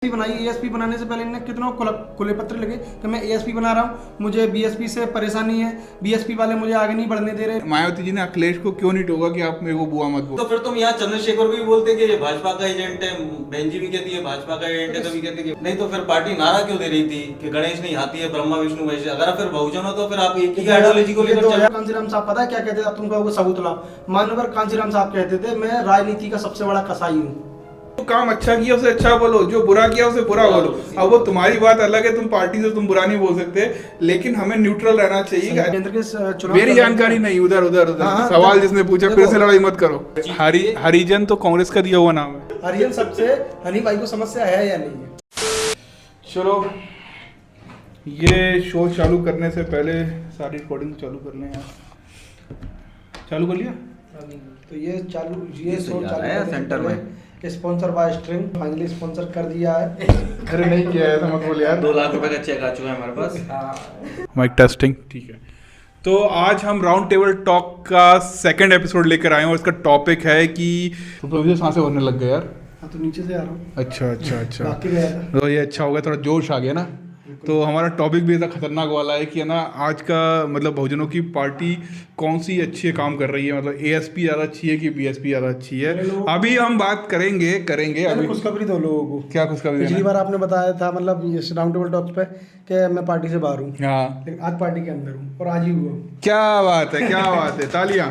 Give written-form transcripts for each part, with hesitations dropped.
बनाई। एएसपी बनाने से पहले इन्हें कितनों खुले पत्र लगे कि मैं एएसपी बना रहा हूँ, मुझे बीएसपी से परेशानी है, बीएसपी वाले मुझे आगे नहीं बढ़ने दे रहे। मायावती जी ने अखिलेश को क्यों नहीं टोका कि आप मेरे को बुआ मत बोलो? तो फिर तुम यहाँ चंद्रशेखर भी बोलते कि ये भाजपा का एजेंट है, बहन जी भी कहती है भाजपा का एजेंट है, कभी कहते कि नहीं। तो फिर पार्टी नारा क्यों दे रही थी कि गणेश नहीं हाथी है, ब्रह्मा विष्णु महेश? अगर फिर बहुजन हो तो फिर आप एक ही आइडियोलॉजी को लेकर चलो। कांसीराम साहब पता है क्या कहते थे? अब तुम कहोगे सबूत लाओ। मानवर कांसीराम साहब कहते थे मैं राजनीति का सबसे बड़ा कसाई हूँ। तो काम अच्छा किया उसे अच्छा बोलो, जो बुरा किया उसे बुरा बोलो। अब वो तुम्हारी बात अलग है, तुम पार्टी से तुम बुरा नहीं बोल सकते, लेकिन हमें न्यूट्रल रहना चाहिए। केंद्र के चुनाव मेरी जानकारी नहीं, उधर उधर उधर सवाल जिसने पूछा फिर से लड़ाई मत करो। हरिजन तो कांग्रेस का दिया हुआ नाम है। हरिजन सबसे हनी भाई को समस्या है या नहीं है? चलो ये शो चालू करने से पहले सारी रिकॉर्डिंग चालू कर लें यार। चालू कर लिया? तो ये शो चालू है सेंटर में sponsor by string finally sponsor कर दिया है। अरे नहीं किया है, ऐसा मत बोल यार। 2 लाख रुपए का चेक आ चुका है हमारे पास। माइक टेस्टिंग ठीक है। तो आज हम राउंड टेबल टॉक का सेकंड एपिसोड लेकर आए हैं और इसका टॉपिक है कि तो अभी सांसें भरने लग गए यार। हाँ तो नीचे से आ रहा हूँ। अच्छा बाकी गया था। तो ये अच्छा हो गया, थोड़ा जोश आ गया ना। तो हमारा टॉपिक भी ऐसा खतरनाक वाला है कि है ना, आज का मतलब बहुजनों की पार्टी कौन सी अच्छी काम कर रही है, मतलब एएसपी ज़्यादा अच्छी है कि बीएसपी ज़्यादा अच्छी है। अभी हम बात करेंगे अभी। खुशखबरी दो लोगों को। क्या खुशखबरी? पिछली बार आपने बताया था मतलब इस राउंड टेबल टॉक पे कि मैं पार्टी से बाहर हूँ, हाँ लेकिन आज पार्टी के अंदर हूँ और आज ही हुआ। क्या बात है, क्या बात है, तालियां।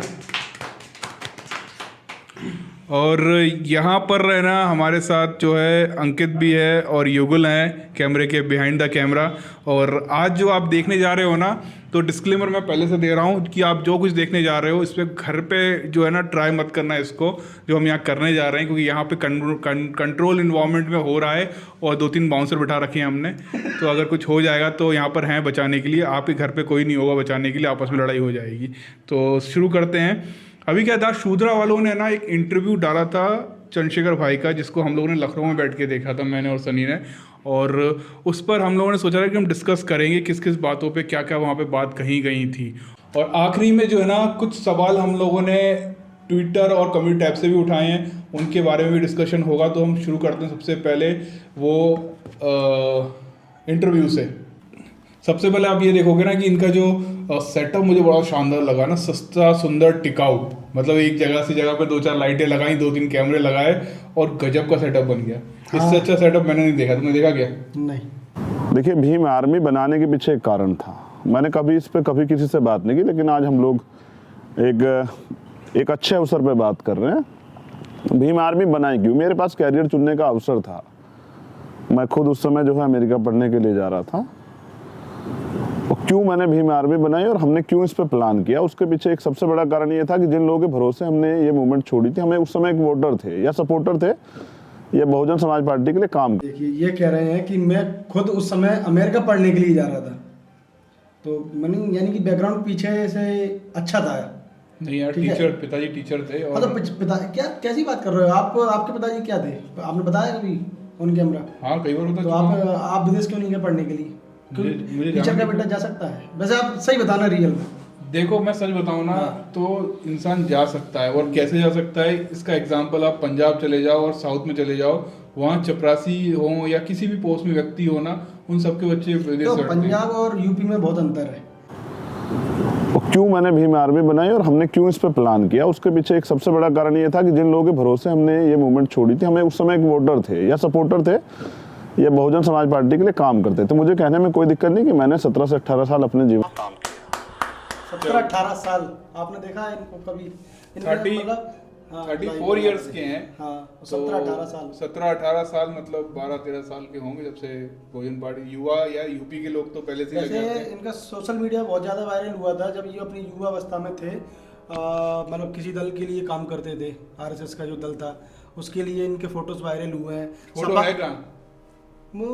और यहाँ पर है ना हमारे साथ जो है अंकित भी है और युगल हैं कैमरे के बिहाइंड द कैमरा। और आज जो आप देखने जा रहे हो ना, तो डिस्क्लेमर मैं पहले से दे रहा हूँ कि आप जो कुछ देखने जा रहे हो इस पर घर पे जो है ना ट्राई मत करना है इसको, जो हम यहाँ करने जा रहे हैं, क्योंकि यहाँ पे कंट्रोल इन्वायरमेंट में हो रहा है और 2-3 बाउंसर बिठा रखे हैं हमने। तो अगर कुछ हो जाएगा तो यहाँ पर हैं बचाने के लिए, आपके घर पर कोई नहीं होगा बचाने के लिए, आपस में लड़ाई हो जाएगी। तो शुरू करते हैं। अभी क्या था, शूद्रा वालों ने ना एक इंटरव्यू डाला था चंद्रशेखर भाई का, जिसको हम लोगों ने लखनऊ में बैठ के देखा था, मैंने और सनी ने। और उस पर हम लोगों ने सोचा था कि हम डिस्कस करेंगे किस किस बातों पे क्या क्या वहाँ पे बात कही गई थी। और आखिरी में जो है ना कुछ सवाल हम लोगों ने ट्विटर और कम्युनिटी टैब से भी उठाए हैं, उनके बारे में भी डिस्कशन होगा। तो हम शुरू करते हैं सबसे पहले वो इंटरव्यू से। सबसे पहले आप ये देखोगे ना कि इनका जो सेटअप मुझे बड़ा शानदार लगा ना, सस्ता सुंदर टिकाऊ। मतलब एक जगह से जगह पे 2-4 लाइटें लगाई, 2-3 कैमरे लगाए और गजब का सेटअप बन गया। इससे अच्छा सेटअप मैंने नहीं देखा। तुमने देखा क्या? नहीं। देखिए, भीम आर्मी बनाने के पीछे एक कारण था। मैंने कभी इस पे कभी किसी से बात नहीं की, लेकिन आज हम लोग एक अच्छे अवसर पे बात कर रहे हैं। भीम आर्मी बनाई क्यों? मेरे पास कैरियर चुनने का अवसर था। मैं खुद उस समय जो है अमेरिका पढ़ने के लिए जा रहा था। और क्यों मैंने भीम आर्मी बनाई और हमने क्यों इस पे प्लान किया, उसके पीछे एक सबसे बड़ा कारण ये था कि जिन लोगों के भरोसे हमने ये मूवमेंट छोड़ी थी, हमें उस समय एक वोटर थे या सपोर्टर थे, ये बहुजन समाज पार्टी के लिए काम। देखिए ये कह रहे हैं कि मैं खुद उस समय अमेरिका पढ़ने के लिए जा रहा था, तो मैंने यानी कि बैकग्राउंड पीछे से अच्छा था। नहीं यार, टीचर, पिताजी टीचर थे। और मतलब पिता क्या कैसी बात कर रहे हो आप? आपके पिताजी क्या थे? आपने बताया कभी ऑन कैमरा? हाँ कई बार होता। तो आप विदेश क्यों नहीं गए पढ़ने के लिए? मुझे टीचर का बेटा जा सकता है? वैसे आप सही बताना रियल में। देखो मैं सच बताऊं ना, तो इंसान जा सकता है। और कैसे जा सकता है, इसका एग्जांपल आप पंजाब चले जाओ और साउथ में चले जाओ, वहाँ चपरासी हो या किसी भी पोस्ट में व्यक्ति हो ना, उन सबके बच्चे विदेश तो पंजाब और यूपी में बहुत अंतर है। और क्यों मैंने भीम आर्मी बनाई और हमने क्यों इस पे प्लान किया, उसके पीछे एक सबसे बड़ा कारण ये था कि जिन लोगों के भरोसे हमने ये मूवमेंट छोड़ी थी, हमें उस समय एक वोटर थे या सपोर्टर थे, ये बहुजन समाज पार्टी के लिए काम करते थे। मुझे कहने में कोई दिक्कत नहीं कि मैंने 17 से 18 साल अपने जीवन काम किया। 17-18 साल आपने देखा है इनको कभी? 34 इयर्स के हैं। हाँ 17-18 साल। 17-18 साल मतलब 12-13 साल के होंगे जब से बहुजन पार्टी। युवा या यूपी के लोग तो पहले से लगे थे। इनका सोशल मीडिया बहुत ज़्यादा वायरल हुआ था जब ये अपनी युवा अवस्था में थे। मतलब किसी दल के लिए काम करते थे, आरएसएस का जो दल था उसके लिए इनके फोटोज वायरल हुए हैं। फोटो है कहाँ? वो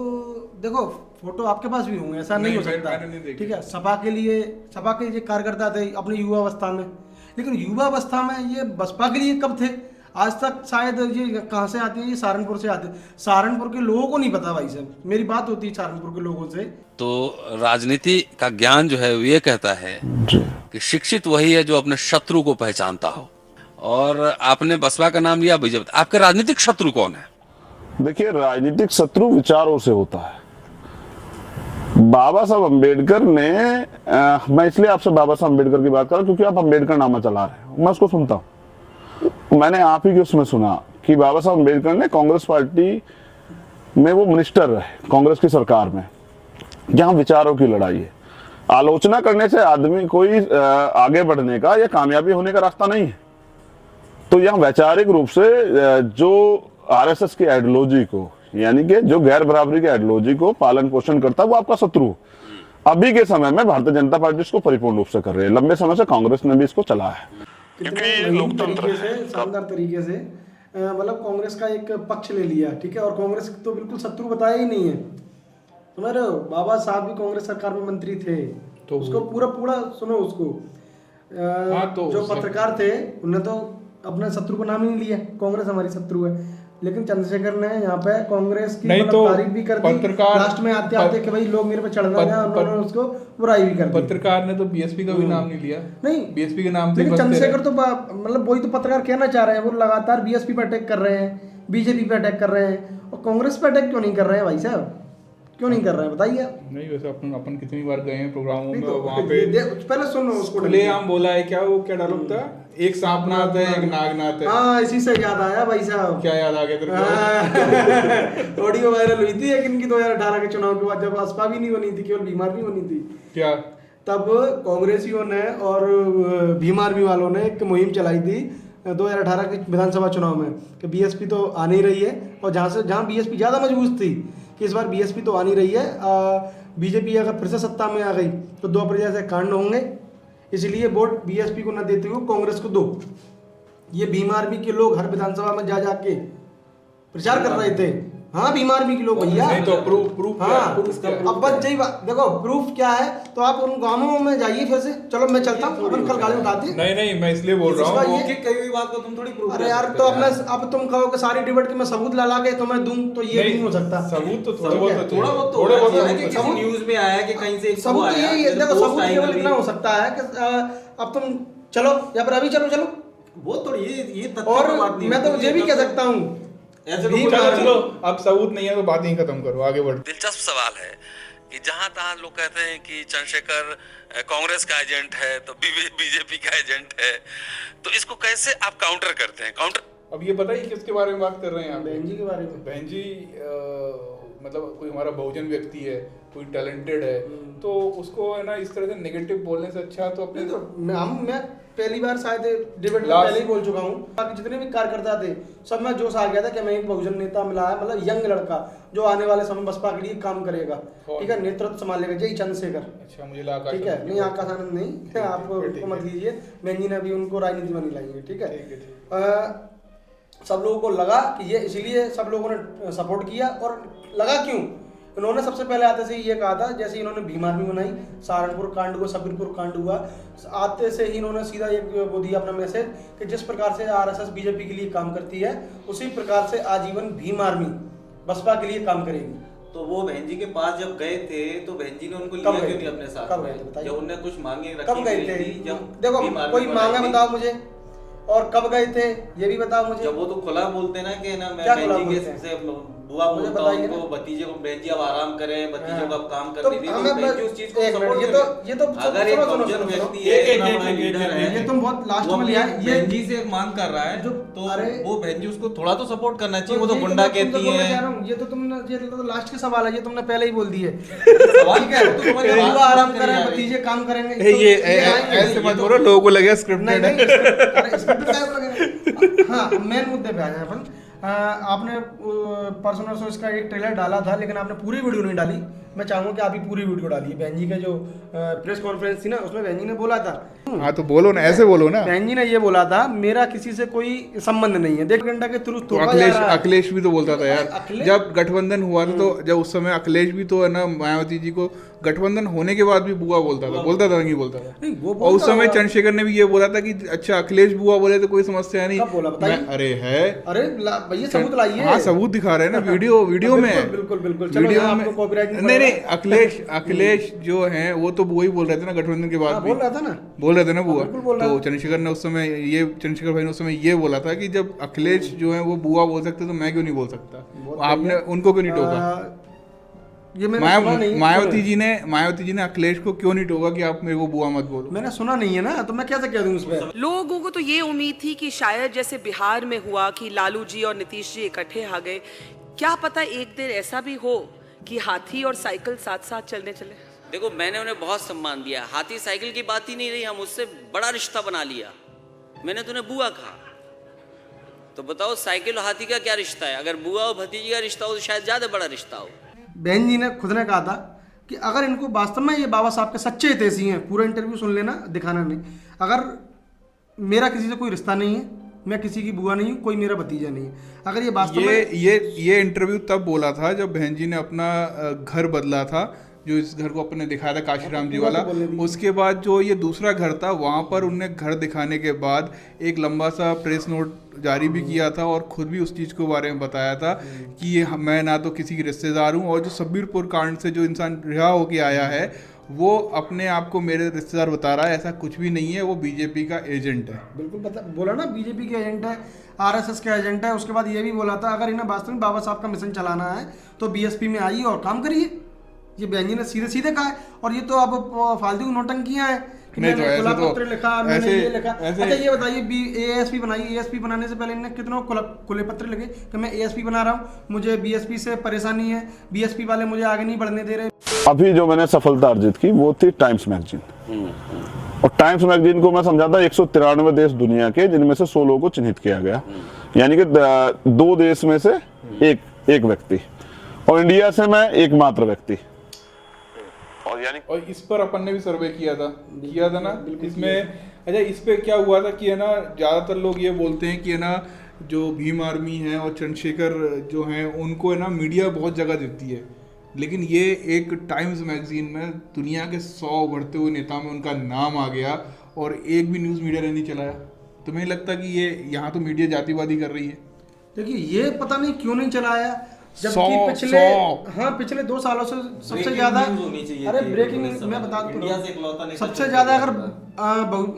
देखो फोटो आपके पास भी होंगे, ऐसा नहीं हो सकता। ठीक है, सपा के ये कार्यकर्ता थे अपनी युवा अवस्था में, लेकिन युवा अवस्था में ये बसपा के लिए कब थे? आज तक शायद ये कहाँ से आती है? ये सहारनपुर से आते। सहारनपुर के लोगों को नहीं पता भाई साहब, मेरी बात होती है सहारनपुर के लोगों से। तो राजनीति का ज्ञान जो है वो ये कहता है कि शिक्षित वही है जो अपने शत्रु को पहचानता हो। और आपने बसपा का नाम लिया, बीजेपी, आपके राजनीतिक शत्रु कौन है? देखिए, राजनीतिक शत्रु विचारों से होता है। बाबा साहब अम्बेडकर ने मैं इसलिए आपसे बाबा साहब अम्बेडकर की बात कर रहा हूं क्योंकि आप अम्बेडकर नामा चला रहे हो, मैं उसको सुनता हूं। मैंने आप ही के उसमें सुना कि बाबा साहब अम्बेडकर ने कांग्रेस पार्टी में वो मिनिस्टर रहे, कांग्रेस की सरकार में, जहां विचारों की लड़ाई है। आलोचना करने से आदमी कोई आगे बढ़ने का या कामयाबी होने का रास्ता नहीं है। तो यहाँ वैचारिक रूप से जो आरएसएस की आइडियोलॉजी को, यानी कि जो गैर बराबरी की आइडियोलॉजी को पालन पोषण करता है, वो आपका शत्रु। अभी के समय में भारतीय जनता पार्टी इसको परिपूर्ण रूप से कर रही है, लंबे समय से कांग्रेस ने भी इसको चला है। क्योंकि लोकतंत्र से, शानदार तरीके से मतलब कांग्रेस का एक पक्ष ले लिया, ठीक है। और कांग्रेस तो बिल्कुल शत्रु बताया ही नहीं है। समझ रहे हो, बाबा साहब भी कांग्रेस सरकार में मंत्री थे, तो उसको पूरा सुनो उसको। तो जो पत्रकार थे उन्होंने तो अपने शत्रु को नाम ही नहीं लिया, कांग्रेस हमारी शत्रु है। लेकिन चंद्रशेखर ने यहाँ पे कांग्रेस की तारीफ भी कर दी, लास्ट में आते आते कि भाई लोग मेरे पे चढ़ रहे हैं, उन्होंने उसको बुराई भी कर दी। पत्रकार ने तो बीएसपी का भी नाम नहीं लिया, नहीं बीएसपी के नाम। लेकिन चंद्रशेखर तो मतलब वही तो पत्रकार कहना चाह रहे हैं, वो लगातार बीएसपी पे अटैक कर रहे हैं, बीजेपी पे अटैक कर रहे हैं, और कांग्रेस पे अटैक क्यों नहीं कर रहे हैं भाई साहब, क्यों नहीं कर रहे हैं बताइए। नहीं, वैसे अपन कितनी बार गए हैं प्रोग्रामों में, तो वहाँ पे पहले सुनो उसको, खुलेआम बोला है। क्या वो क्या डायलॉग था, एक सांपनाथ है एक नागनाथ है। हाँ, इसी से याद आया भाई साहब। क्या याद आ गया तेरे को? ऑडियो वायरल हुई थी एक इनकी 2018 के चुनाव के बाद, जब बसपा भी नहीं बनी थी, केवल भीम आर्मी बनी थी। क्या तब कांग्रेसियों ने और भीम आर्मी वालों ने एक मुहिम चलाई थी 2018 के विधानसभा चुनाव में कि बीएसपी तो आ नहीं रही है, और जहाँ बीएसपी ज़्यादा मजबूत थी कि इस बार बीएसपी तो आ नहीं रही है, बीजेपी अगर फिर से सत्ता में आ गई तो 2 अप्रैल से कांड होंगे, इसलिए वोट बीएसपी को न देते हुए कांग्रेस को दो। ये भीम आर्मी के लोग हर विधानसभा में जा जाके प्रचार कर रहे थे। हाँ, भीम आर्मी के लोग भैया। नहीं तो प्रूफ हाँ, अब बस यही बात देखो, प्रूफ क्या है, तो आप उन गांवों में जाइए फिर से। चलो मैं चलता हूँ, अपन कल गाड़ी उठाते हैं। नहीं, मैं इसलिए बोल रहा हूँ, ये कही हुई बात को तुम थोड़ी प्रूफ। अरे यार, तो अब तुम कहो कि सारी डिबेट के मैं सबूत ला के तुम्हें दूं, तो ये नहीं हो सकता। सबूत तो थोड़ा बहुत न्यूज में आया कि कहीं से सबूत यही है। देखो, सबूत केवल इतना हो सकता है कि अब तुम चलो या फिर अभी चलो, वो तो ये और मैं तो ये भी कह सकता हूँ, चलो अब सबूत नहीं है तो बात ही खत्म करो, आगे बढ़ो। दिलचस्प सवाल है कि जहां तहां लोग कहते हैं कि चंद्रशेखर कांग्रेस का एजेंट है तो बीजेपी का एजेंट है, तो इसको कैसे आप काउंटर करते हैं? अब ये बताइए किसके बारे में बात कर रहे हैं आप? बहन जी के बारे में। बहन जी मतलब कोई हमारा बहुजन व्यक्ति है, कोई टैलेंटेड है, तो उसको है ना इस तरह से नेगेटिव बोलने से अच्छा तो अपने तो मैं पहली बार शायद डिबेट में पहले ही बोल चुका हूँ। बाकी जितने भी कार्यकर्ता थे सब में जोश आ गया था कि मैं एक बहुजन नेता मिला है, मतलब यंग लड़का जो आने वाले समय बसपा के लिए काम करेगा, ठीक है, नेतृत्व संभालेगा, जय चंद्रशेखर। अच्छा, मुझे लगा ठीक है, नहीं आकाश आनंद नहीं, आप उनको मत लीजिए, बहन जी ने भी उनको राजनीति में नहीं लाई है, ठीक है। सब लोगों को लगा कि ये, इसीलिए सब लोगों ने सपोर्ट किया। और लगा क्यों, इन्होंने सबसे पहले आते से ये कहा था, जैसे इन्होंने भीम आर्मी बनाई, सहारनपुर कांड हुआ, सबीरपुर कांड हुआ, आते से ही इन्होंने सीधा एक वो दिया अपना मैसेज कि जिस प्रकार से आरएसएस बीजेपी के लिए काम करती है, उसी प्रकार से आजीवन भीम आर्मी बसपा के लिए काम करेगी। तो वो बहन जी के पास जब गए थे तो बहन जी ने उनको लिया क्यों नहीं अपने साथ? कब गए थे बताइए? जब उन्होंने कुछ मांगे रखी कब गए थे? जब देखो, कोई मांगा बताओ मुझे, और कब गए थे ये भी बताओ मुझे। जब वो तो खुला बोलते ना कि ना मैं बहन जी के से बुआ बोलता हूँ उनको, भतीजे को बहन जी अब आराम करें, भतीजों का काम करने दीजिए, तो बहन जी उस चीज को सपोर्ट करें। ये तो अगर एक बहुजन व्यक्ति है, इतना बड़ा लीडर है, ये तुम बहुत लास्ट में लिया है, बहन जी से मांग कर रहा है, तो वो बहन जी उसको थोड़ा तो सपोर्ट करना चाहिए। वो तो गुंडा कहती है, ये तो तुमने, ये तो लास्ट के सवाल है, ये तुमने पहले ही बोल दिए। सवाल क्या है? तो तुम्हारे बुआ आराम करें, भतीजे काम करेंगे, ये ऐसे मत बोलो, लोगों को लगे स्क्रिप्टेड है। हाँ, मेन मुद्दे पे आ जाए अपन। आपने परसों इसका एक ट्रेलर डाला था, लेकिन आपने पूरी वीडियो नहीं डाली। मैं चाहूंगा कि आप ही पूरी वीडियो डालिए। बहन जी का जो प्रेस कॉन्फ्रेंस थी ना, उसमें बहन जी ने बोला था, हाँ तो बोलो ना, ऐसे बोलो ना। बहन जी ने ये बोला था, मेरा किसी से कोई संबंध नहीं है। 1.5 घंटा के थ्रू तो अखिलेश भी तो बोलता था यार, जब गठबंधन हुआ था, तो जब उस समय अखिलेश भी तो है ना, मायावती जी को गठबंधन होने के बाद भी बुआ बोलता था नहीं बोलता था। और उस समय चंद्रशेखर ने भी ये बोला था कि अच्छा अखिलेश बुआ बोले तो कोई समस्या नहीं। कब बोला बताइए? अरे है, अरे भैया सबूत लाइए। हाँ सबूत दिखा रहे हैं ना, वीडियो में है। बिल्कुल बिल्कुल चलो वीडियो यहाँ में आपको कॉपीराइट नहीं अखिलेश जो हैं वो तो वही बोल रहे थे ना गठबंधन के बाद भी। बोल रहा था ना, बोल रहे थे ना बुआ। बिल्कुल बोल रहा तो था। चंद्रशेखर भाई ने उस समय ये बोला था कि जब अखिलेश जो है वो बुआ बोल सकते तो मैं क्यों नहीं बोल सकता, आपने उनको क्यों नहीं टोका? ये मैंने सुना नहीं, मायावती जी ने अखिलेश को क्यों नहीं टोका कि आप मेरे को बुआ मत बोलो? मैंने सुना नहीं है ना, तो मैं कैसे कह दूं उस पर। लोगों को तो ये उम्मीद थी कि शायद जैसे बिहार में हुआ कि लालू जी और नीतीश जी इकट्ठे आ गए, क्या पता एक दिन ऐसा भी हो कि हाथी और साइकिल साथ साथ चलने चले। देखो मैंने उन्हें बहुत सम्मान दिया, हाथी साइकिल की बात ही नहीं रही, हम उससे बड़ा रिश्ता बना लिया। मैंने तो उन्हें बुआ कहा, तो बताओ साइकिल और हाथी का क्या रिश्ता है? अगर बुआ और भतीजी का रिश्ता हो तो शायद ज्यादा बड़ा रिश्ता हो। बहन जी ने खुद ने कहा था कि अगर इनको वास्तव में ये बाबा साहब के सच्चे हितैषी हैं, पूरा इंटरव्यू सुन लेना, दिखाना नहीं, अगर मेरा किसी से कोई रिश्ता नहीं है, मैं किसी की बुआ नहीं हूँ, कोई मेरा भतीजा नहीं है, अगर ये वास्तव में ये इंटरव्यू तब बोला था जब बहन जी ने अपना घर बदला था, जो इस घर को अपने दिखाया था काशीराम जी वाला। उसके बाद जो ये दूसरा घर था वहाँ पर उनने घर दिखाने के बाद एक लंबा सा प्रेस नोट जारी भी किया था और खुद भी उस चीज़ के बारे में बताया था कि ये मैं ना तो किसी की रिश्तेदार हूँ, और जो सब्बीरपुर कांड से जो इंसान रिहा होके आया है वो अपने आप को मेरे रिश्तेदार बता रहा है, ऐसा कुछ भी नहीं है, वो बीजेपी का एजेंट है। बिल्कुल बोला ना, बीजेपी के एजेंट है, आरएसएस का एजेंट है। उसके बाद ये भी बोला था अगर इन्हें वास्तव में बाबा साहब का मिशन चलाना है तो बीएसपी में आइए और काम करिए। ये बहन जी ने सीधे सीधे कहा है, और ये तो अब फालतू नौटंकियां हैं कि नहीं, मैंने तो खुला तो पत्र लिखा, मैंने ये लिखा। ऐसे अच्छा ये बताइए एएसपी बनाई, एएसपी बनाने से पहले इन्हें कितनों खुले पत्र लिखे कि मैं एएसपी बना रहा हूँ, मुझे बीएसपी से परेशानी है, बीएसपी वाले मुझे आगे नहीं बढ़ने दे रहे। अभी जो मैंने सफलता अर्जित की वो थी टाइम्स मैगजीन, और टाइम्स मैगजीन को मैं समझाता 193 देश दुनिया के, जिनमें से 16 को चिन्हित किया गया, यानी कि 2 देश में से एक व्यक्ति, और इंडिया से मैं एकमात्र व्यक्ति। और इस पर अपन ने भी सर्वे किया था ना इसमें। अच्छा इस पे क्या हुआ था कि है ना, ज़्यादातर लोग ये बोलते हैं कि है ना जो भीम आर्मी है और चंद्रशेखर जो हैं उनको है ना मीडिया बहुत जगह देती है, लेकिन ये एक टाइम्स मैगजीन में दुनिया के 100 उभरते हुए नेताओं में उनका नाम आ गया और एक भी न्यूज़ मीडिया ने नहीं चलाया। तुम्हें नहीं लगता कि ये यहाँ तो मीडिया जातिवादी कर रही है? देखिए ये पता नहीं क्यों नहीं चलाया, जबकि पिछले 2 सालों से सबसे ज्यादा, अरे ब्रेकिंग न्यूज मैं बता दूं, सबसे ज्यादा अगर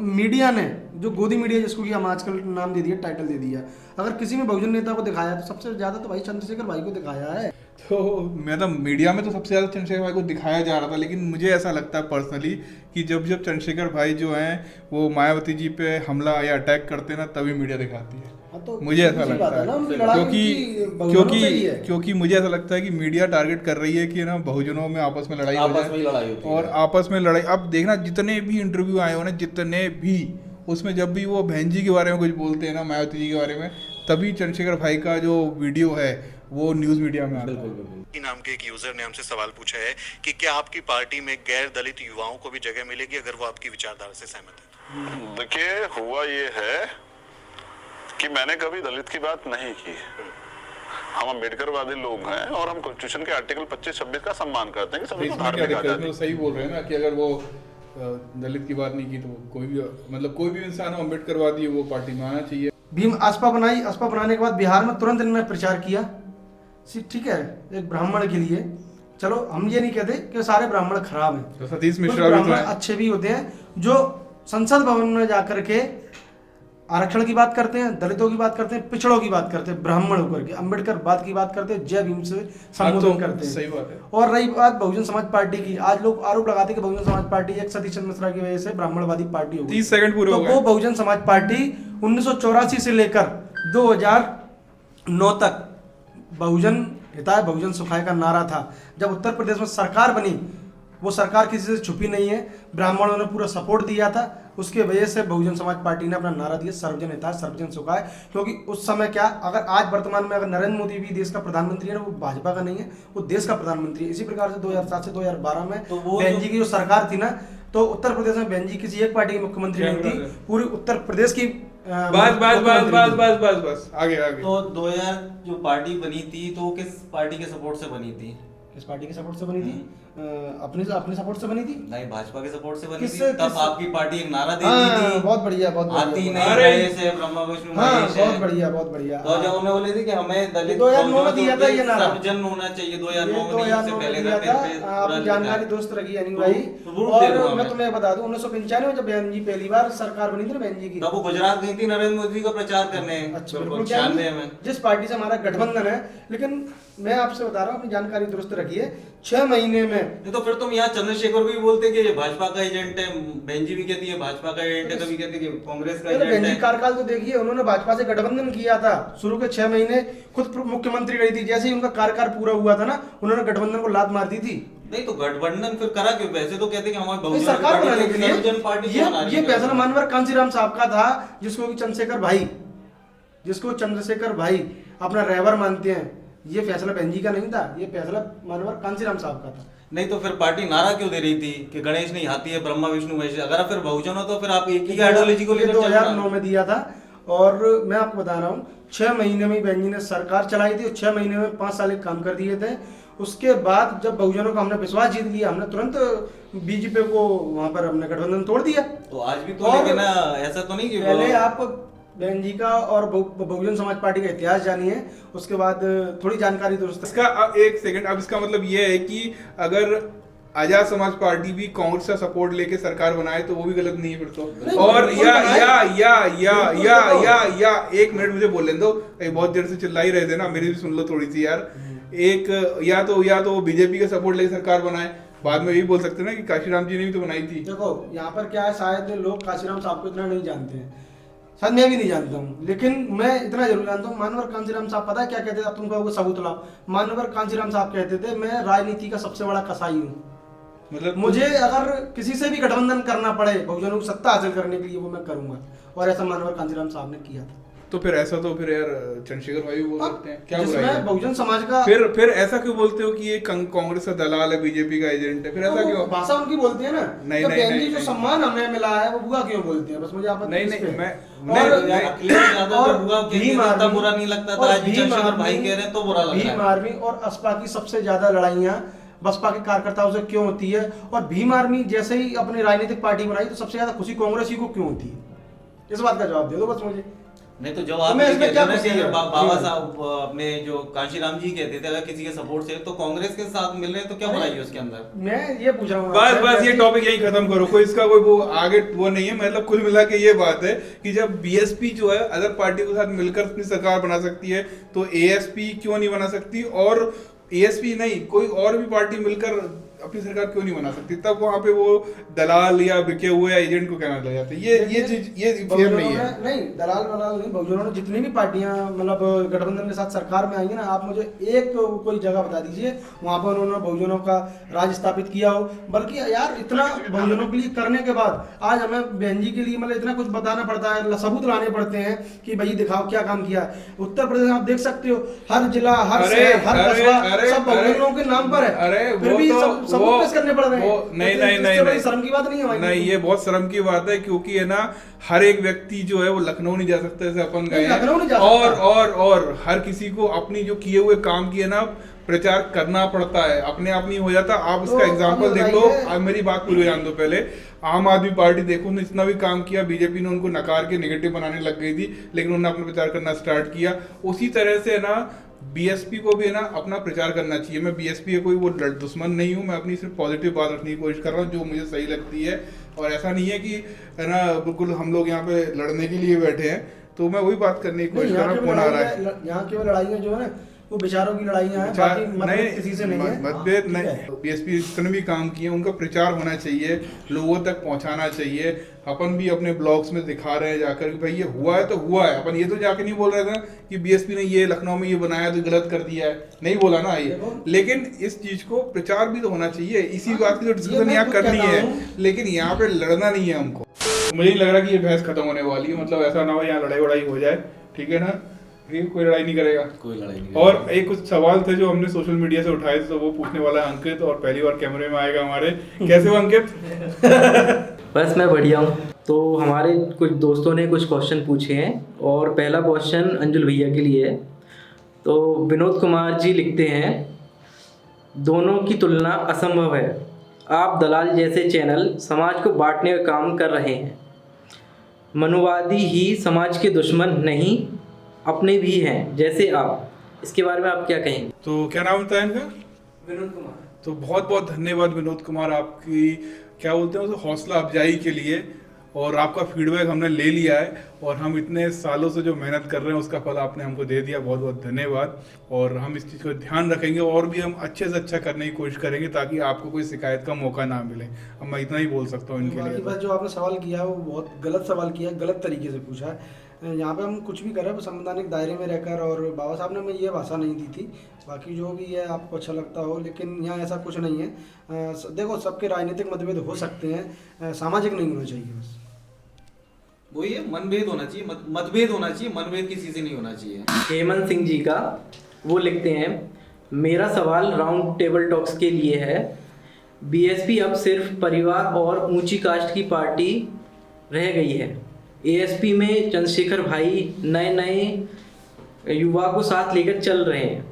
मीडिया ने जो गोदी मीडिया जिसको कि हम आजकल नाम दे दिया, टाइटल दे दिया, अगर किसी में बहुजन नेता को दिखाया तो सबसे ज्यादा तो भाई चंद्रशेखर भाई को दिखाया है। तो मैं तो मीडिया में तो सबसे ज़्यादा चंद्रशेखर भाई को दिखाया जा रहा था, लेकिन मुझे ऐसा लगता है पर्सनली कि जब चंद्रशेखर भाई जो हैं वो मायावती जी पे हमला या अटैक करते हैं ना, तभी मीडिया दिखाती है। तो मुझे ऐसा लगता है क्योंकि मुझे ऐसा लगता है कि मीडिया टारगेट कर रही है कि ना बहुजनों में आपस में लड़ाई हो जाए, और आपस में लड़ाई। अब देखना जितने भी इंटरव्यू आए हो ना, जितने भी, उसमें जब भी वो बहन जी के बारे में कुछ बोलते हैं ना, मायावती जी के बारे में, तभी चंद्रशेखर भाई का जो वीडियो है वो न्यूज़ मीडिया में आता है। नाम के एक यूजर ने हमसे सवाल पूछा है कि क्या आपकी पार्टी में गैर दलित युवाओं को भी जगह मिलेगी अगर वो आपकी विचारधारा से सहमत है? देखिए हुआ ये है कि मैंने कभी दलित की बात नहीं की। हम अम्बेडकरवादी लोग हैं और हम कॉन्स्टिट्यूशन के आर्टिकल 25-26 का सम्मान करते हैं कि सभी को धार्मिक आजादी। सही बोल रहे हैं ना कि अगर वो दलित की बात नहीं की तो कोई भी, मतलब कोई भी इंसान हो अम्बेडकरवादी है वो पार्टी में आना चाहिए। भीम आसपा बनाई, आसपा बनाने के बाद बिहार में तुरंत इन्होंने प्रचार किया, ठीक है, एक ब्राह्मण के लिए। चलो हम ये नहीं कहते कि सारे ब्राह्मण खराब हैं, तो सतीश मिश्रा भी अच्छे भी होते हैं जो संसद भवन में जाकर के आरक्षण की बात करते हैं, दलितों की बात करते हैं, पिछड़ों की बात करते हैं, ब्राह्मण होकर के अम्बेडकर बात की बात करते हैं, जय भीम से संबोधन करते हैं। सही बात है। और रही बात बहुजन समाज पार्टी की, आज लोग आरोप लगाते हैं कि बहुजन समाज पार्टी एक सतीश चंद्र मिश्रा की वजह से ब्राह्मणवादी पार्टी हो गई। 30 सेकंड पूरे हो गए। वो बहुजन समाज पार्टी 1984 से लेकर 2009 तक बहुजन हिताय बहुजन सुखाय का नारा था। जब उत्तर प्रदेश में सरकार बनी, वो सरकार किसी से छुपी नहीं है, ब्राह्मणों ने पूरा सपोर्ट दिया था, उसके वजह से बहुजन समाज पार्टी ने अपना नारा दिया सर्वजन हिताय सर्वजन सुखाय। क्योंकि उस समय क्या, अगर आज वर्तमान में अगर नरेंद्र मोदी भी देश का प्रधानमंत्री है ना, वो भाजपा का नहीं है, वो देश का प्रधानमंत्री है। इसी प्रकार से 2007 से 2012 में तो वो बहन जी की जो सरकार थी ना, तो उत्तर प्रदेश में बहन जी किसी एक पार्टी की मुख्यमंत्री नहीं थी, पूरी उत्तर प्रदेश की बस आगे। तो 2000 जो पार्टी बनी थी तो वो किस पार्टी के सपोर्ट से बनी थी? किस पार्टी के सपोर्ट से बनी थी? अपने सपोर्ट से बनी थी? नहीं, भाजपा के सपोर्ट से बनी थी। किससे- तब किस- आपकी पार्टी एक नारा देती थी, बहुत बढ़िया, बहुत हाथी बढ़िया। नहीं अरे! महेश है, ब्रह्मा विष्णु हाँ, महेश है। बहुत बढ़िया, बहुत बढ़िया। तो जब उन्होंने बोले थे कि हमें दलित 2009 में दिया था ये नारा। सब जन होना चाहिए, 2009 में नहीं, 2009 उससे में पहले दिया था, था। फिर पूरा आप लिखा जानकारी है। दुरुस्त रखिए अनिल भाई। प्रूफ दे दूंगा और मैं मैं। तुम्हें बता दूं 1995 में जब बहन जी पहली बार सरकार बनी थी ना बहन जी की, तब वो गुजरात गई थी नरेंद्र मोदी का प्रचार करने। अच्छा, बिल्कुल, बिल्कुल क्या 96 नहीं? में। जिस पार्टी से हमारा गठबंधन है, लेकिन मैं आपसे बता रहा हूँ अपनी जानकारी दुरुस्त रखिए। 6 महीने में नहीं तो फिर तुम यहाँ चंद्रशेखर को भी बोलते कि ये भाजपा का एजेंट है, बहन जी भी कहती है भाजपा का एजेंट है, कभी कहती है कि कांग्रेस का पहले बहन एजेंट जी है। कार्यकाल तो देखिए, उन्होंने भाजपा से गठबंधन किया था। शुरू के 6 महीने खुद मुख्यमंत्री रही थी, जैसे ही उनका कार्यकाल पूरा हुआ था ना, उन्होंने गठबंधन को लात मार दी थी। नहीं तो गठबंधन फिर करा क्यों? वैसे तो कहते कि हमारी तो बहुजन सरकार पार्टी बनाने के लिए सर्वजन पार्टी क्यों बना रही ये है? फैसला मानवर कांसीराम साहब का था, जिसको चंद्रशेखर भाई अपना रहबर मानते हैं। ये फैसला बहन जी का नहीं था, ये फैसला मानवर कांसीराम साहब का था। नहीं तो फिर पार्टी नारा क्यों दे रही थी कि गणेश नहीं हाथी है, ब्रह्मा विष्णु महेश है? अगर आप फिर बहुजन हो तो फिर आप एक ही आइडियोलॉजी को ये लेकर चल रहे 2009 हो। में दिया था। और मैं आपको बता रहा हूँ 6 महीने में बहन जी ने सरकार चलाई थी और 6 महीने में 5 साल के काम कर दिए थे। उसके बाद जब बहुजनों का हमने विश्वास जीत लिया, हमने तुरंत बीजेपी को वहां पर हमने गठबंधन तोड़ दिया। तो आज भी तो और लेकिन ऐसा तो नहीं कि पहले आप बहन जी का और बहुजन समाज पार्टी का इतिहास जानिए, उसके बाद थोड़ी जानकारी दुरुस्त। इसका एक सेकंड, अब इसका मतलब ये है कि अगर आजाद समाज पार्टी भी कांग्रेस का सपोर्ट लेके सरकार बनाए तो वो भी गलत नहीं है फिर तो। नहीं, और बिल्कुल या बनाए। या या या बिल्कुल या बताओ। या एक मिनट मुझे बोलने दो, बहुत देर से चिल्ला ही रहे थे ना, मेरी भी सुन लो थोड़ी सी यार। एक या तो बीजेपी का सपोर्ट लेके सरकार बनाए, बाद में यही बोल सकते ना कि काशीराम जी ने भी तो बनाई थी। देखो यहाँ पर क्या है, शायद लोग काशीराम साहब को इतना नहीं जानते हैं, शायद मैं भी नहीं जानता हूँ, लेकिन मैं इतना जरूर जानता हूँ। मानवर कांसीराम साहब पता है क्या कहते थे? अब तुम कहोगे सबूत लाओ। मानवर कांसीराम साहब कहते थे मैं राजनीति का सबसे बड़ा कसाई हूँ, मतलब मुझे अगर किसी से भी गठबंधन करना पड़े बहुजनों की सत्ता हासिल करने के लिए वो मैं करूंगा। और ऐसा मानवर कांसीराम साहब ने किया था। तो फिर ऐसा तो फिर यार चंद्रशेखर भाई भी बोल सकते हैं, क्या बुराई जिसमें है? बहुजन समाज का फिर ऐसा क्यों बोलते हो कि ये कांग्रेस का दलाल है, बीजेपी का एजेंट है? फिर ऐसा वो क्यों? भाषा उनकी बोलते हैं ना। नहीं, तो नहीं, बहन जी नहीं, जो नहीं। सम्मान हमें मिला है वो बुआ क्यों बोलते हैं? बस मुझे आपत्ति नहीं, इस नहीं, पे। मैं- और नहीं, अखिलेश यादव और जब बुआ कहते भीम थे तब आर्मी- बुरा नहीं लगता था, और आज भी भीम चंद्रशेखर आर्मी- भाई कह रहे हैं तो बुरा लग रहा है। भीम आर्मी और बसपा की सबसे ज्यादा लड़ाइयाँ बसपा के कार्यकर्ताओं से क्यों होती है? और भीम आर्मी जैसे ही अपनी राजनीतिक पार्टी बनाई तो सबसे ज्यादा खुशी कांग्रेस ही को क्यों होती है? इस बात का जवाब दे दो बस मुझे। नहीं तो जब तो आप मैं ये इसमें कहते क्या हो ना पूछ कि रहा हूँ? बाबा जी। साहब अपने जो कांशीराम जी कहते थे अगर किसी के सपोर्ट से तो कांग्रेस के साथ मिल रहे हैं तो क्या बुराई है उसके अंदर? मैं ये पूछ रहा हूँ बस आपसे, बस ये जैसे- टॉपिक यही खत्म करो, कोई इसका कोई वो आगे वो नहीं है। मतलब कुल मिला के ये बात है कि जब बीएसपी जो है अदर पार्टी के साथ मिलकर अपनी सरकार बना सकती है तो एएसपी क्यों नहीं बना सकती? और एएसपी नहीं कोई और भी पार्टी मिलकर अपनी सरकार क्यों नहीं बना सकती? तब वहां पे वो दलाल या बिके हुए या एजेंट को कहना लग जाता है। ये चीज ये फेयर बहुजनों नहीं है। ने- नहीं दलाल वलाल नहीं, बहुजनों ने जितनी भी पार्टियां मतलब गठबंधन के साथ सरकार में आई है ना, आप मुझे एक कोई जगह बता दीजिए वहां पर उन्होंने बहुजनों का राज स्थापित किया हो। बल्कि यार इतना बहुजनों के लिए करने के बाद आज हमें बहन जी के लिए मतलब इतना कुछ बताना पड़ता है, सबूत लाने पड़ते हैं कि भाई दिखाओ क्या काम किया है। उत्तर प्रदेश आप देख सकते हो, हर जिला हर अरे, शहर हर अरे, कस्बा अरे, सब बहुजनों के नाम पर है। अरे, फिर वो भी तो- सबूत वो- पेश करने पड़ रहे हैं। वो- नहीं, तो नहीं, इससे नहीं, बड़ी नहीं। शर्म की बात नहीं है हमारे नहीं, लिए। ये बहुत शर्म की बात है क्योंकि है ना हर एक व्यक्ति जो है वो लखनऊ नहीं जा सकता जैसे अपन गए नहीं, हैं। लखनऊ नहीं जा और सकता। और हर किसी को अपनी जो किए हुए काम की है ना प्रचार करना पड़ता है, अपने आप नहीं हो जाता। आप तो इसका एग्जांपल अब देख लो। बताइए। आप मेरी बात पूरी जान दो पहले। आम आदमी पार्टी देखो ने इतना भी काम किया, बीजेपी ने उनको नकार के नेगेटिव बनाने लग गई थी, लेकिन उन्होंने अपना प्रचार करना स्टार्ट किया। उसी तरह से है ना बीएसपी को भी है ना अपना प्रचार करना चाहिए। मैं बीएसपी का कोई वो दुश्मन नहीं हूँ, मैं अपनी सिर्फ पॉजिटिव बात रखने की कोशिश कर रहा हूँ जो मुझे सही लगती है। और ऐसा नहीं है कि है ना बिल्कुल हम लोग यहाँ पे लड़ने के लिए बैठे हैं। तो मैं वही बात करने की कोशिश कर रहा हूँ। कौन आ रहा है यहाँ केवल लड़ाइयाँ जो है ना वो विचारों की लड़ाइयाँ हैं, प्रचार- बाकी मतभेद किसी से नहीं है। मतभेद ठीक नहीं। है। बीएसपी जितने भी काम किए उनका प्रचार होना चाहिए, लोगों तक पहुंचाना चाहिए। अपन भी अपने ब्लॉग्स में दिखा रहे हैं जाकर कि भाई ये हुआ है तो हुआ है। अपन ये तो जाके नहीं बोल रहे थे कि बीएसपी ने ये लखनऊ में ये बनाया तो गलत कर दिया है, नहीं बोला ना ये। लेकिन इस चीज को प्रचार भी तो होना चाहिए। इसी बात की तो डिस्कशन मैं यहाँ खुद करनी कहता है, हूँ। लेकिन यहाँ पे लड़ना नहीं है हमको। मुझे नहीं लग रहा कि ये बहस खत्म होने वाली है। मतलब ऐसा ना हो यहाँ लड़ाई वड़ाई हो जाए, ठीक है ना? ये कोई लड़ाई नहीं करेगा। कोई लड़ाई नहीं। और एक कुछ सवाल थे जो हमने सोशल मीडिया से उठाए थे तो वो पूछने वाला है अंकित, और पहली बार कैमरे में आएगा हमारे। कैसे हो अंकित? बस मैं बढ़िया हूँ। तो हमारे कुछ दोस्तों ने कुछ क्वेश्चन पूछे हैं और पहला क्वेश्चन अंजुल भैया के लिए है। तो विनोद कुमार जी लिखते हैं, दोनों की तुलना असंभव है। आप दलाल जैसे चैनल समाज को बांटने का काम कर रहे हैं। मनुवादी ही समाज के दुश्मन नहीं, अपने भी हैं जैसे आप। इसके बारे में आप क्या कहेंगे? तो क्या नाम था इनका? विनोद कुमार। तो बहुत बहुत धन्यवाद विनोद कुमार, आपकी क्या बोलते हैं उसे हौसला अफजाई के लिए। और आपका फीडबैक हमने ले लिया है और हम इतने सालों से जो मेहनत कर रहे हैं उसका फल आपने हमको दे दिया। बहुत बहुत धन्यवाद। और हम इस चीज़ को ध्यान रखेंगे और भी हम अच्छे से अच्छा करने की कोशिश करेंगे ताकि आपको कोई शिकायत का मौका ना मिले। अब मैं इतना ही बोल सकता हूँ इनके लिए। बस जो आपने सवाल किया वो बहुत गलत सवाल किया, गलत तरीके से पूछा है। यहाँ पे हम कुछ भी कर रहे हैं संवैधानिक दायरे में रहकर, और बाबा साहब ने हमें ये भाषा नहीं दी थी। बाकी जो भी है आपको अच्छा लगता हो, लेकिन यहाँ ऐसा कुछ नहीं है। देखो, सबके राजनीतिक मतभेद हो सकते हैं, सामाजिक नहीं होना चाहिए। बस वही है, मनभेद होना चाहिए, मतभेद होना चाहिए, मनभेद किसी से नहीं होना चाहिए। हेमंत सिंह जी का वो लिखते हैं, मेरा सवाल राउंड टेबल टॉक्स के लिए है। बीएसपी अब सिर्फ परिवार और ऊंची कास्ट की पार्टी रह गई है। एएसपी में चंद्रशेखर भाई नए नए युवा को साथ लेकर चल रहे हैं।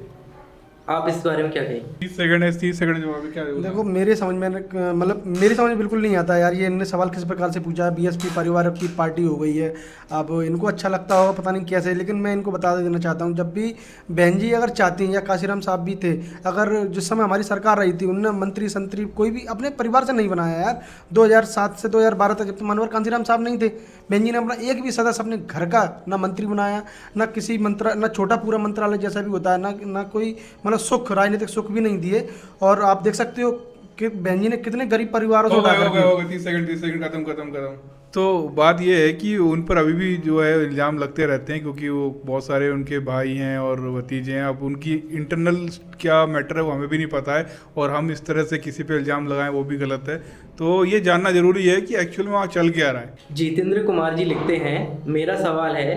आप इस बारे में क्या कहेंगे? 30 सेकंड है, 30 सेकंड जवाब है, क्या है? देखो, मेरे समझ में मतलब मेरे समझ में बिल्कुल नहीं आता यार। ये इनने सवाल किस प्रकार से पूछा है। बीएसपी परिवार की पार्टी हो गई है। अब इनको अच्छा लगता होगा, पता नहीं कैसे, लेकिन मैं इनको बता देना चाहता हूँ, जब भी बहन जी अगर चाहती हैं, या काशीराम साहब भी थे, अगर जिस समय हमारी सरकार रही थी उनने मंत्री संतरी कोई भी अपने परिवार से नहीं बनाया यार। 2007 से 2012 तक जब मनोहर कांशीराम साहब नहीं थे, बहन जी ने अपना एक भी सदस्य अपने घर का ना मंत्री बनाया, ना किसी ना छोटा पूरा मंत्रालय जैसा भी होता है, ना कोई मतलब सुख, राजनीतिक सुख भी नहीं दिए। और आप देख सकते हो कि बहन जी ने कितने गरीब परिवारों से हो गया 30 सेकंड खत्म। तो बात ये है कि उन पर अभी भी जो है इल्ज़ाम लगते रहते हैं, क्योंकि वो बहुत सारे उनके भाई हैं और भतीजे हैं। अब उनकी इंटरनल क्या मैटर है वो हमें भी नहीं पता है, और हम इस तरह से किसी पे इल्ज़ाम लगाएं वो भी गलत है। तो ये जानना ज़रूरी है कि एक्चुअल में वहाँ चल क्या रहा है। जितेंद्र कुमार जी लिखते हैं, मेरा सवाल है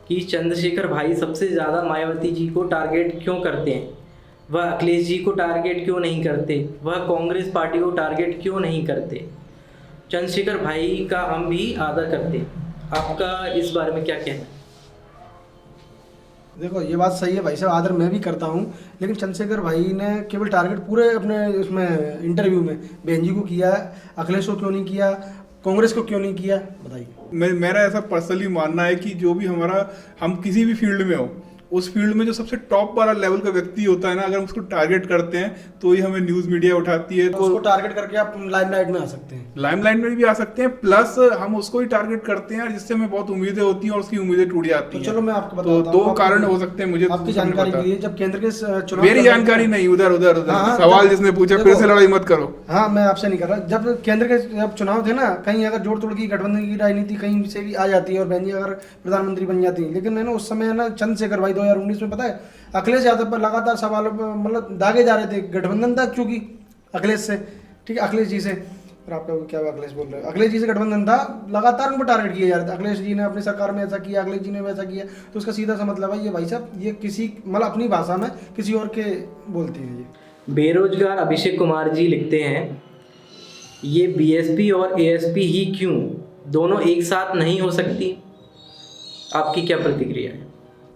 कि चंद्रशेखर भाई सबसे ज़्यादा मायावती जी को टारगेट क्यों करते हैं? वह अखिलेश जी को टारगेट क्यों नहीं करते? वह कांग्रेस पार्टी को टारगेट क्यों नहीं करते? चंद्रशेखर भाई का हम भी आदर करते। आपका इस बारे में क्या कहना है? देखो, ये बात सही है भाई साहब, आदर मैं भी करता हूँ, लेकिन चंद्रशेखर भाई ने केवल टारगेट पूरे अपने उसमें इंटरव्यू में बहन जी को किया है, अखिलेश को क्यों नहीं किया, कांग्रेस को क्यों नहीं किया, बताइए। मेरा ऐसा पर्सनली मानना है कि जो भी हम किसी भी फील्ड में हो, उस फील्ड में जो सबसे टॉप वाला लेवल का व्यक्ति होता है ना, अगर हम उसको टारगेट करते हैं तो ही हमें न्यूज़ मीडिया उठाती है। तो उसको टारगेट करके आप लाइमलाइट में आ सकते हैं। लाइमलाइट में भी आ सकते हैं, प्लस हम उसको ही टारगेट करते हैं जिससे हमें बहुत उम्मीदें होती हैं और उसकी उम्मीदें टूट जाती हैं। तो चलो मैं आपको तो बताता हूं, दो कारण हो सकते हैं। मुझे आपकी जानकारी के लिए, जब केंद्र के चुनाव, मेरी जानकारी नहीं, उधर हाँ, सवाल जिसने पूछा, फिर से लड़ाई मत करो। हाँ, मैं आपसे नहीं कर रहा। जब केंद्र के जब चुनाव थे ना, कहीं अगर जोड़ तोड़ की गठबंधन की राजनीति कहीं से भी आ जाती है और बहन जी अगर प्रधानमंत्री बन जाती है, लेकिन है ना उस समय है ना चंद्रशेखर भाई 2019 में पता है अखिलेश यादव पर लगातार सवालों पर मतलब दागे जा रहे थे। गठबंधन था चूंकि अखिलेश से, ठीक है, अखिलेश जी से, फिर आपका क्या अखिलेश बोल रहे हो, अखिलेश जी से गठबंधन था, लगातार उनको टारगेट किया जा रहा था। अखिलेश जी ने अपनी सरकार में ऐसा किया, अखिलेश जी ने वैसा किया, तो उसका सीधा सा मतलब है ये भाई साहब, ये किसी मतलब अपनी भाषा में किसी और के बोलती है। ये बेरोजगार अभिषेक कुमार जी लिखते हैं, ये बीएसपी और एएसपी ही क्यों, दोनों एक साथ नहीं हो सकती? आपकी क्या प्रतिक्रिया है?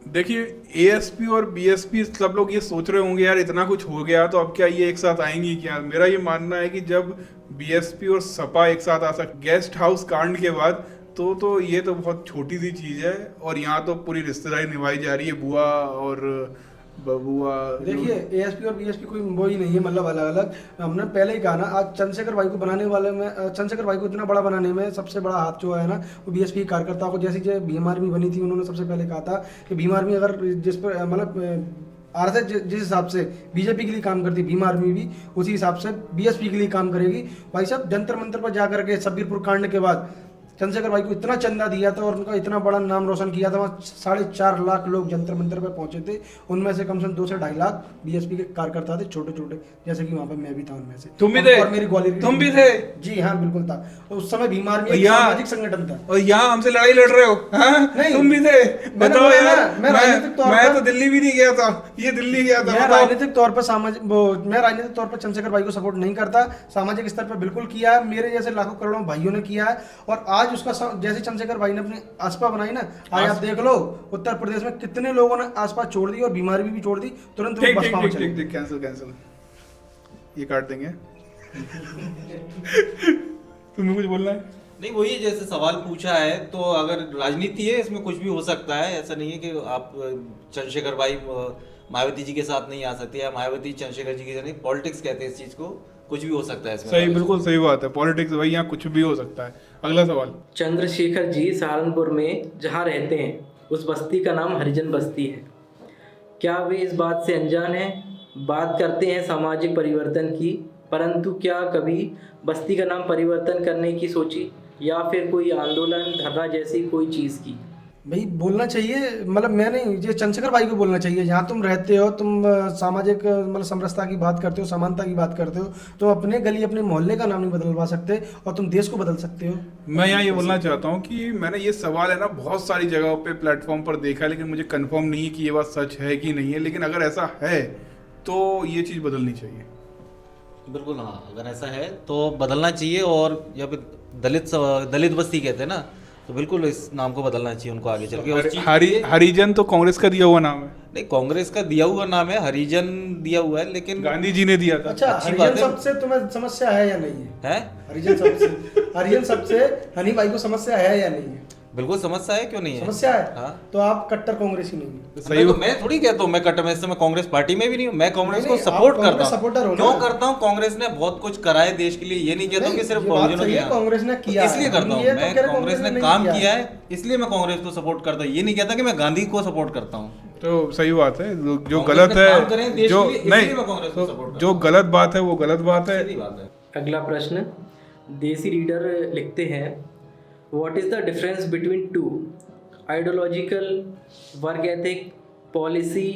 देखिए, एएसपी और बीएसपी सब लोग ये सोच रहे होंगे यार इतना कुछ हो गया तो अब क्या ये एक साथ आएंगी क्या? मेरा ये मानना है कि जब बीएसपी और सपा एक साथ आ सकते गेस्ट हाउस कांड के बाद, तो ये तो बहुत छोटी सी चीज़ है। और यहाँ तो पूरी रिश्तेदारी निभाई जा रही है, बुआ और बबुआ। देखिए, एएसपी और बीएसपी कोई वो ही नहीं है, मतलब अलग अलग। हमने पहले ही कहा ना, आज चंद्रशेखर भाई को बनाने वाले में, चंद्रशेखर भाई को इतना बड़ा बनाने में सबसे बड़ा हाथ जो है ना वो बीएसपी कार्यकर्ताओं को। जैसी जो भीम आर्मी बनी थी, उन्होंने सबसे पहले कहा था कि भीम आर्मी अगर जिस पर मतलब आरएसएस जिस हिसाब से बीजेपी के लिए काम करती, भीम आर्मी भी उसी हिसाब से बीएसपी के लिए काम करेगी। भाई साहब, जंतर मंतर पर जा करके शब्बीरपुर कांड के बाद चंद्रशेखर भाई को इतना चंदा दिया था और उनका इतना बड़ा नाम रोशन किया था। वहाँ 4.5 लाख लोग जंतर मंतर पर पहुंचे थे, उनमें से कम से कम 2 से 2.5 लाख बीएसपी के कार्यकर्ता थे, छोटे छोटे, जैसे कि वहाँ पर मैं भी था उनमें से। तुम भी थे? और मेरी ग्वालियर, तुम भी थे? जी हाँ, बिल्कुल था। उस समय भीम आर्मी एक सामाजिक संगठन था। और यहाँ हमसे लड़ाई लड़ रहे हो? हाँ? तुम भी थे? बताओ यार। मैं तो दिल्ली भी नहीं गया था, ये दिल्ली गया था। मैं राजनीतिक तौर पर चंद्रशेखर भाई को सपोर्ट नहीं करता, सामाजिक स्तर पर बिल्कुल किया है, मेरे जैसे लाखों करोड़ों भाइयों ने किया है। और आज उसका जैसे चंद्रशेखर भाई ने अपनी आसपा बनाई ना, आज आप देख लो उत्तर प्रदेश में कितने लोगों ने आसपा छोड़ दी और बीमारी भी छोड़ दी, तुरंत कैंसिल। ये काट देंगे। तुम्हें कुछ बोलना है? नहीं, वही जैसे सवाल पूछा है, तो अगर राजनीति है इसमें कुछ भी हो सकता है। ऐसा नहीं है कि आप चंद्रशेखर भाई मायावती जी के साथ नहीं आ सकते या मायावती चंद्रशेखर जी के साथ नहीं। पॉलिटिक्स कहते हैं इस चीज को, कुछ भी हो सकता है इसमें। सही, बिल्कुल सही बात है। पॉलिटिक्स भाई, यहाँ कुछ भी हो सकता है। अगला सवाल। चंद्रशेखर जी सहारनपुर में जहाँ रहते हैं उस बस्ती का नाम हरिजन बस्ती है। क्या वे इस बात से अनजान हैं? बात करते हैं सामाजिक परिवर्तन की, परंतु क्या कभी बस्ती का नाम परिवर्तन करने की सोची या फिर कोई आंदोलन, धरना जैसी कोई चीज़ की? भाई बोलना चाहिए, मतलब मैं नहीं, ये चंद्रशेखर भाई को बोलना चाहिए। जहाँ तुम रहते हो, तुम सामाजिक मतलब समरसता की बात करते हो, समानता की बात करते हो, तुम अपने गली अपने मोहल्ले का नाम नहीं बदलवा सकते और तुम देश को बदल सकते हो। मैं यहाँ ये बोलना चाहता हूँ कि मैंने ये सवाल है ना बहुत सारी जगहों पे प्लेटफॉर्म पर देखा है, लेकिन मुझे कंफर्म नहीं है कि ये बात सच है कि नहीं है। लेकिन अगर ऐसा है तो ये चीज़ बदलनी चाहिए। बिल्कुल, हाँ, अगर ऐसा है तो बदलना चाहिए। और या फिर दलित बस्ती कहते हैं ना, तो बिल्कुल इस नाम को बदलना चाहिए उनको आगे चल के। उस चीज़ के लिए- हरिजन तो कांग्रेस का दिया हुआ नाम है। नहीं, कांग्रेस का दिया हुआ नाम है, हरिजन दिया हुआ है, लेकिन गांधी जी ने दिया था। अच्छा, अच्छी हरिजन बात है। शब्द से तुम्हें समस्या है या नहीं है? है, हरिजन शब्द से हनी भाई को समस्या है या नहीं है? बिल्कुल समस्या है, क्यों नहीं है? समस्या है। हाँ। तो आप कट्टर कांग्रेसी नहीं है। सही मैं थोड़ी कहता हूँ मैं कट्टर, मैं इस समय कांग्रेस पार्टी में भी नहीं हूँ। मैं कांग्रेस नहीं, को नहीं, सपोर्ट आप करता कांग्रेस हूँ। सपोर्टर हो ना। क्यों करता हूँ? कांग्रेस ने बहुत कुछ करा है देश के लिए, ये नहीं कहता हूँ कि सिर्फ ये बात बहुजनों सही के है, यहाँ। कांग्रेस ने किया है। इसलिए करता हूँ ये तो मैं, कह रहे कांग्रेस ने नहीं काम किया किया है, इसलिए मैं कांग्रेस को सपोर्ट करता हूँ। ये नहीं कहता कि मैं गांधी को सपोर्ट करता हूँ। तो सही बात है। जो कांग्रेस गलत ने काम करें है, देश जो के लिए, इसलिए नहीं, मैं कांग्रेस को support तो जो गलत बात है वो गलत बात है। सीधी बात है। अगला प्रश्न, देसी रीडर लिखते हैं, what is the difference between two ideological, work ethic, policy,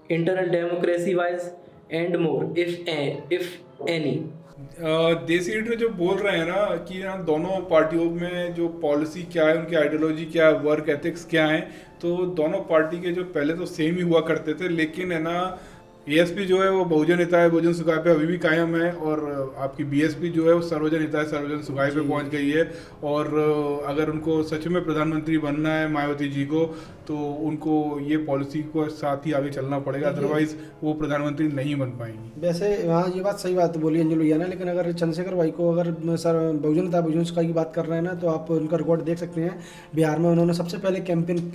internal democracy wise and more if any? देसी लीडर जो बोल रहे हैं ना कि ना दोनों पार्टियों में जो पॉलिसी क्या है, उनकी आइडियोलॉजी क्या है, वर्क एथिक्स क्या है, तो दोनों पार्टी के जो पहले तो सेम ही हुआ करते थे, लेकिन है ना एएसपी जो है वो बहुजन हिताय है, बहुजन सुखाय पे अभी भी कायम है, और आपकी बीएसपी जो है वो सर्वजन हिताय है, सर्वजन सुखाय पे पहुंच गई है। और अगर उनको सच में प्रधानमंत्री बनना है मायावती जी को, तो उनको ये पॉलिसी को साथ ही आगे चलना पड़ेगा, अदरवाइज वो प्रधानमंत्री नहीं बन पाएंगी। वैसे हाँ, ये बात सही बात बोली अंजलि भैया ने, लेकिन अगर चंद्रशेखर भाई को अगर सर बहुजन सुखाय की बात कर रहे हैं ना, तो आप उनका रिकॉर्ड देख सकते हैं। बिहार में उन्होंने सबसे पहले कैंपेन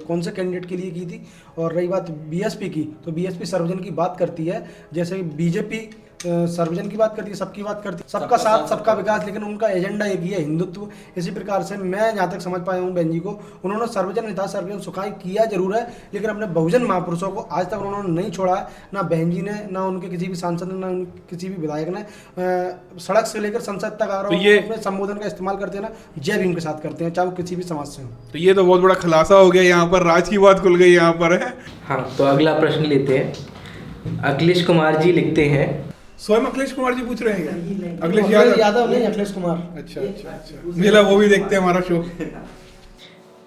कौन से कैंडिडेट के लिए की थी। और रही बात बीएसपी की, तो बीएसपी सर्वजन की बात करती है, जैसे बीजेपी सर्वजन की बात करती है, सबकी बात करती है, सबका साथ सबका विकास, लेकिन उनका एजेंडा एक ही है, हिंदुत्व। इसी प्रकार से मैं जहाँ तक समझ पाया हूँ बहन जी को, उन्होंने सर्वजन हिताय सर्वजन सुखाय किया जरूर है, लेकिन अपने बहुजन महापुरुषों को आज तक उन्होंने नहीं छोड़ा है। ना बहन जी ने, ना उनके किसी भी सांसद ने, ना किसी भी विधायक ने। सड़क से लेकर संसद तक आ रहा हूँ, अपने संबोधन का इस्तेमाल करते हैं ना, जय भीम के साथ करते हैं, चाहे वो किसी भी समाज से हो। तो ये तो बहुत बड़ा खुलासा हो गया, यहाँ पर राज की बात खुल गई यहाँ पर है। हाँ, तो अगला प्रश्न लेते हैं। अखिलेश कुमार जी लिखते हैं, स्वयं अखिलेश कुमार जी पूछ रहे हैं क्या? अखिलेश यादव नहीं, अखिलेश कुमार। अच्छा अच्छा अच्छा, मुझे लगा वो भी देखते हैं हमारा शो।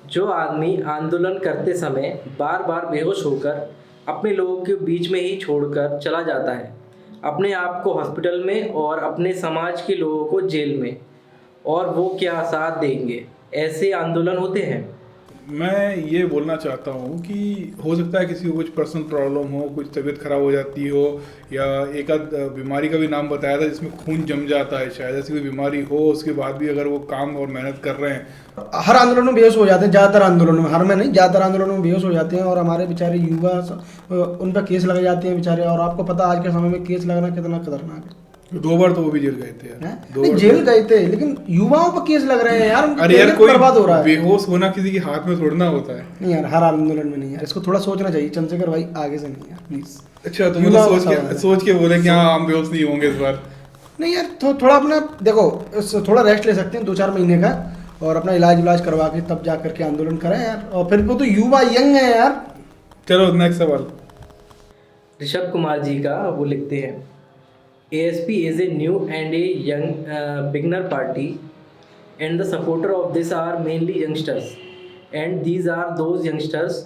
जो आदमी आंदोलन करते समय बार बार बेहोश होकर अपने लोगों के बीच में ही छोड़कर चला जाता है, अपने आप को हॉस्पिटल में और अपने समाज के लोगों को जेल में, और वो क्या साथ देंगे? ऐसे आंदोलन होते हैं? मैं ये बोलना चाहता हूँ कि हो सकता है किसी को कुछ पर्सनल प्रॉब्लम हो, कुछ तबीयत खराब हो जाती हो, या एक आध बीमारी का भी नाम बताया था जिसमें खून जम जाता है, शायद ऐसी कोई बीमारी हो, उसके बाद भी अगर वो काम और मेहनत कर रहे हैं। हर आंदोलन में बेहोश हो जाते हैं, ज़्यादातर आंदोलनों में, हर में नहीं, ज़्यादातर आंदोलनों में बेहोश हो जाते हैं, और हमारे बेचारे युवा उन पर केस लग जाते हैं बेचारे। और आपको पता आज के समय में केस लगना कितना खतरनाक है। 2 बार तो वो भी जेल गए थे यार, 2 बार जेल गए थे, लेकिन युवाओं पर केस लग रहे हैं यार। अरे यार, कोई बर्बाद हो रहा है। बेहोश होना किसी के हाथ में थोड़ा ना होता है। नहीं यार, हर आंदोलन में नहीं यार, इसको थोड़ा सोचना चाहिए चंद्रशेखर भाई, आगे से नहीं यार प्लीज। अच्छा, तुम तो सोच के बोले कि हाँ हम बेहोश नहीं होंगे इस बार। नहीं यार, थोड़ा अपना देखो, थोड़ा रेस्ट ले सकते हैं 2-4 महीने का, और अपना इलाज करवा के तब जा करके आंदोलन करें यार। और फिर वो तो युवा यंग है यार। चलो नेक्स्ट सवाल। ऋषभ कुमार जी का, वो लिखते हैं, ASP is a new and a young beginner party, and the supporter of this are mainly youngsters, and these are those youngsters,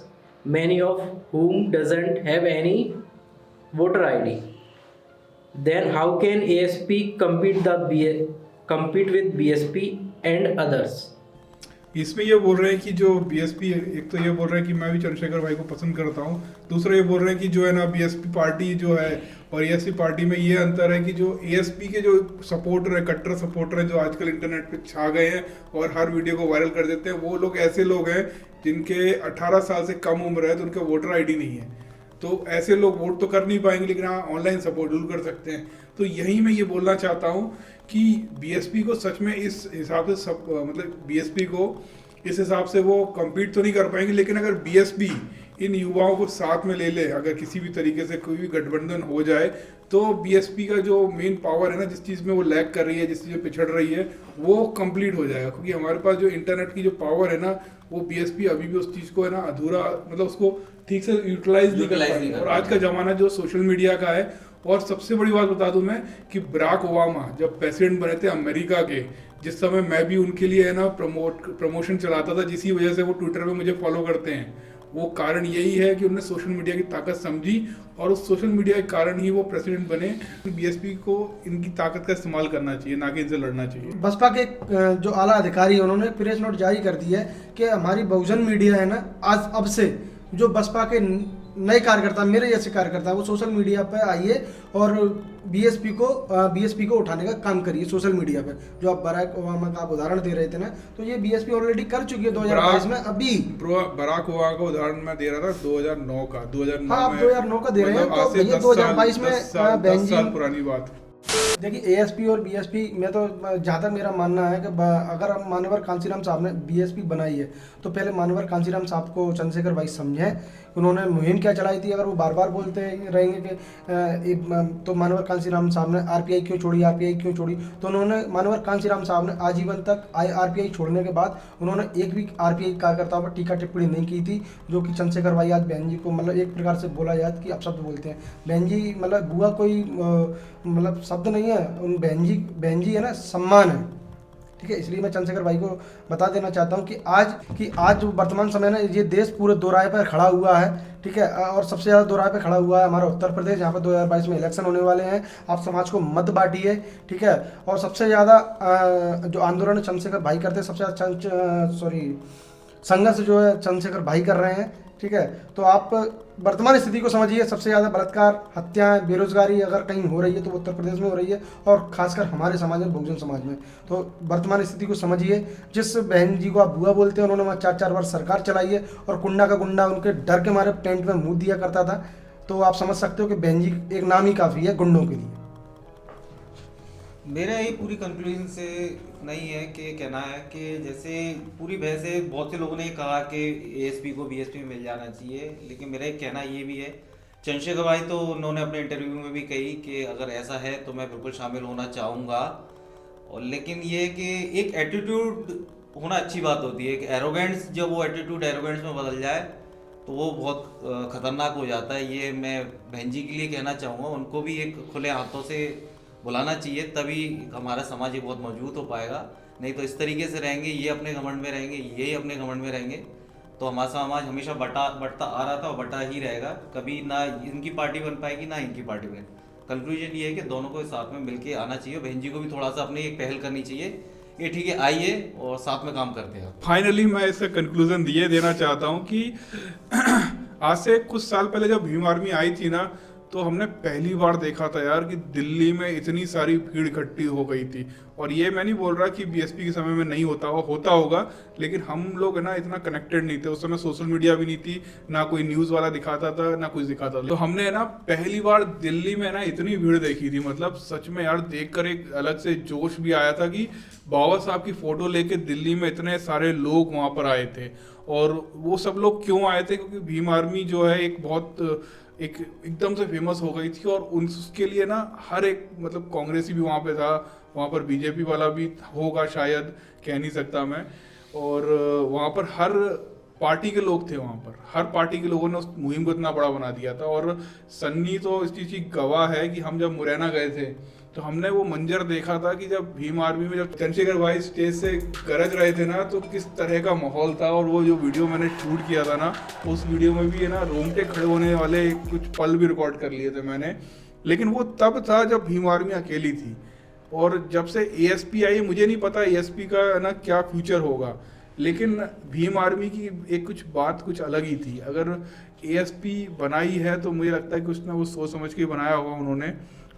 many of whom doesn't have any voter ID. Then how can ASP compete with BSP and others? इसमें ये बोल रहे हैं कि जो BSP, एक तो ये बोल रहे हैं कि मैं भी चंद्रशेखर भाई को पसंद करता हूँ, दूसरा ये बोल रहे हैं कि जो है ना बीएसपी पार्टी जो है और एएसपी पार्टी में ये अंतर है कि जो एएसपी के जो सपोर्टर है, कट्टर सपोर्टर हैं, जो आजकल इंटरनेट पे छा गए हैं और हर वीडियो को वायरल कर देते हैं, वो लोग ऐसे लोग हैं जिनके 18 साल से कम उम्र है, तो उनका वोटर आईडी नहीं है। तो ऐसे लोग वोट तो कर नहीं पाएंगे, लेकिन हाँ ऑनलाइन सपोर्ट जरूर कर सकते हैं। तो यही मैं ये बोलना चाहता हूँ कि बीएसपी को सच में इस हिसाब से मतलब बीएसपी को इस हिसाब से वो कम्पीट तो नहीं कर पाएंगे, लेकिन अगर बीएसपी इन युवाओं को साथ में ले ले, अगर किसी भी तरीके से कोई भी गठबंधन हो जाए, तो बीएसपी का जो मेन पावर है ना, जिस चीज़ में वो लैग कर रही है, जिस चीज़ में पिछड़ रही है, वो कंप्लीट हो जाएगा। क्योंकि हमारे पास जो इंटरनेट की जो पावर है ना, वो बीएसपी अभी भी उस चीज़ को है ना अधूरा, मतलब उसको ठीक से यूटिलाइज नहीं कर पाई। और आज का ज़माना जो सोशल मीडिया का है, और सबसे बड़ी बात बता दूं मैं कि बराक ओबामा जब प्रेसिडेंट बने थे अमेरिका के, जिस समय मैं भी उनके लिए है ना प्रमोशन चलाता था, जिसकी वजह से वो ट्विटर पे मुझे फॉलो करते हैं, वो कारण यही है कि उन्होंने सोशल मीडिया की ताकत समझी और उस सोशल मीडिया के कारण ही वो प्रेसिडेंट बने। बीएसपी को इनकी ताकत का इस्तेमाल करना चाहिए, ना कि इनसे लड़ना चाहिए। बसपा के जो आला अधिकारी हैं, उन्होंने प्रेस नोट जारी कर दिया है कि हमारी बहुजन मीडिया है ना, आज अब से जो बसपा के नए कार्यकर्ता, मेरे जैसे कार्यकर्ता, वो सोशल मीडिया पे आइए और बीएसपी को उठाने का काम करिए सोशल मीडिया पे। जो आप बराक ओबामा का आप उदाहरण दे रहे थे ना, तो ये बीएसपी ऑलरेडी कर चुकी है 2022 में। अभी बराक ओबामा का उदाहरण मैं दे रहा था 2009 का, 2009 हाँ, आप 2009 का दे रहे हैं, तो भैया 2022 में 10 साल पुरानी बात। देखिए एएसपी और बीएसपी में तो जहाँ तक मेरा मानना है कि अगर हम मानवर कांसीराम साहब ने बीएसपी बनाई है, तो पहले मानवर कांसीराम साहब को चंद्रशेखर भाई समझें, उन्होंने मुहिम क्या चलाई थी। अगर वो बार बार बोलते रहेंगे कि तो मानवर कांसीराम साहब ने आरपीआई क्यों छोड़ी, तो उन्होंने मानवर कांसीराम साहब ने आजीवन तक आरपीआई छोड़ने के बाद उन्होंने एक भी आरपीआई कार्यकर्ताओं पर टीका टिप्पणी नहीं की थी, जो कि चंद्रशेखर भाई आज बहन जी को मतलब एक प्रकार से बोला जाए कि अपशब्द बोलते हैं। बहन जी मतलब बुआ कोई मतलब शब्द नहीं है, उन बहन जी है ना, सम्मान है, ठीक है। इसलिए मैं चंद्रशेखर भाई को बता देना चाहता हूँ कि आज जो वर्तमान समय में ये देश पूरे दोराहे पर खड़ा हुआ है, ठीक है, और सबसे ज़्यादा दोराहे पर खड़ा हुआ है हमारा उत्तर प्रदेश, जहाँ पर 2022 में इलेक्शन होने वाले हैं। आप समाज को मत बांटिए, ठीक है। और सबसे ज़्यादा जो आंदोलन चंद्रशेखर भाई करते हैं, सबसे ज़्यादा संघर्ष जो है चंद्रशेखर भाई कर रहे हैं, ठीक है। तो आप वर्तमान स्थिति को समझिए, सबसे ज़्यादा बलात्कार, हत्याएं, बेरोजगारी अगर कहीं हो रही है तो वो उत्तर प्रदेश में हो रही है, और खासकर हमारे समाज में, बहुजन समाज में। तो वर्तमान स्थिति को समझिए। जिस बहन जी को आप बुआ बोलते हैं, उन्होंने वहाँ 4-4 वर्ष सरकार चलाई है, और कुंडा का गुंडा उनके डर के मारे टेंट में मुँह दिया करता था। तो आप समझ सकते हो कि बहन जी एक नाम ही काफ़ी है गुंडों के लिए। मेरा ये पूरी कंक्लूजन से नहीं है कि कहना है कि जैसे पूरी बहस है, बहुत से लोगों ने कहा कि एएसपी को बीएसपी में मिल जाना चाहिए, लेकिन मेरा एक कहना ये भी है, चंद्रशेखर भाई तो उन्होंने अपने इंटरव्यू में भी कही कि अगर ऐसा है तो मैं बिल्कुल शामिल होना चाहूँगा। और लेकिन ये कि एक एटीट्यूड होना अच्छी बात होती है, कि एरोगेंस, जब वो एटीट्यूड एरोगेंस में बदल जाए तो वो बहुत ख़तरनाक हो जाता है। ये मैं बहन जी के लिए कहना चाहूँगा, उनको भी एक खुले हाथों से बुलाना चाहिए, तभी हमारा समाज ये बहुत मजबूत हो पाएगा। नहीं तो इस तरीके से रहेंगे, ये अपने घमंड में रहेंगे, ये अपने घमंड में रहेंगे, तो हमारा समाज हमेशा बढ़ता आ रहा था और बढ़ता ही रहेगा। कभी ना इनकी पार्टी बन पाएगी ना इनकी पार्टी बन। कंक्लूजन ये है कि दोनों को साथ में मिलके आना चाहिए। बहन जी को भी थोड़ा सा अपनी एक पहल करनी चाहिए कि ठीक है आइए और साथ में काम करते हैं। फाइनली मैं इसका कंक्लूजन ये देना चाहता हूँ कि आज से कुछ साल पहले जब भीम आर्मी आई थी ना, तो हमने पहली बार देखा था यार कि दिल्ली में इतनी सारी भीड़ इकट्ठी हो गई थी। और ये मैं नहीं बोल रहा कि बीएसपी के समय में नहीं होता होगा, लेकिन हम लोग है ना इतना कनेक्टेड नहीं थे। उस समय सोशल मीडिया भी नहीं थी, ना कोई न्यूज़ वाला दिखाता था, ना कुछ दिखाता था। तो हमने है ना पहली बार दिल्ली में ना इतनी भीड़ देखी थी, मतलब सच में यार देखकर एक अलग से जोश भी आया था कि बाबा साहब की फ़ोटो लेके दिल्ली में इतने सारे लोग वहाँ पर आए थे। और वो सब लोग क्यों आए थे? क्योंकि भीम आर्मी जो है एकदम से फेमस हो गई थी, और उसके लिए ना हर एक मतलब कांग्रेसी भी वहाँ पे था, वहाँ पर बीजेपी वाला भी होगा शायद, कह नहीं सकता मैं। और वहाँ पर हर पार्टी के लोग थे, वहाँ पर हर पार्टी के लोगों ने उस मुहिम को इतना बड़ा बना दिया था। और सन्नी तो इस चीज़ की गवाह है कि हम जब मुरैना गए थे तो हमने वो मंजर देखा था कि जब भीम आर्मी में जब चंद्रशेखर भाई स्टेज से गरज रहे थे ना, तो किस तरह का माहौल था। और वो जो वीडियो मैंने शूट किया था ना, उस वीडियो में भी है ना रोंगटे खड़े होने वाले कुछ पल भी रिकॉर्ड कर लिए थे मैंने। लेकिन वो तब था जब भीम आर्मी अकेली थी, और जब से एएसपी आई, मुझे नहीं पता एएसपी का ना क्या फ्यूचर होगा, लेकिन भीम आर्मी की एक कुछ अलग ही थी। अगर ASP बनाई है तो मुझे लगता है कि उसने वो सोच समझ के बनाया होगा उन्होंने,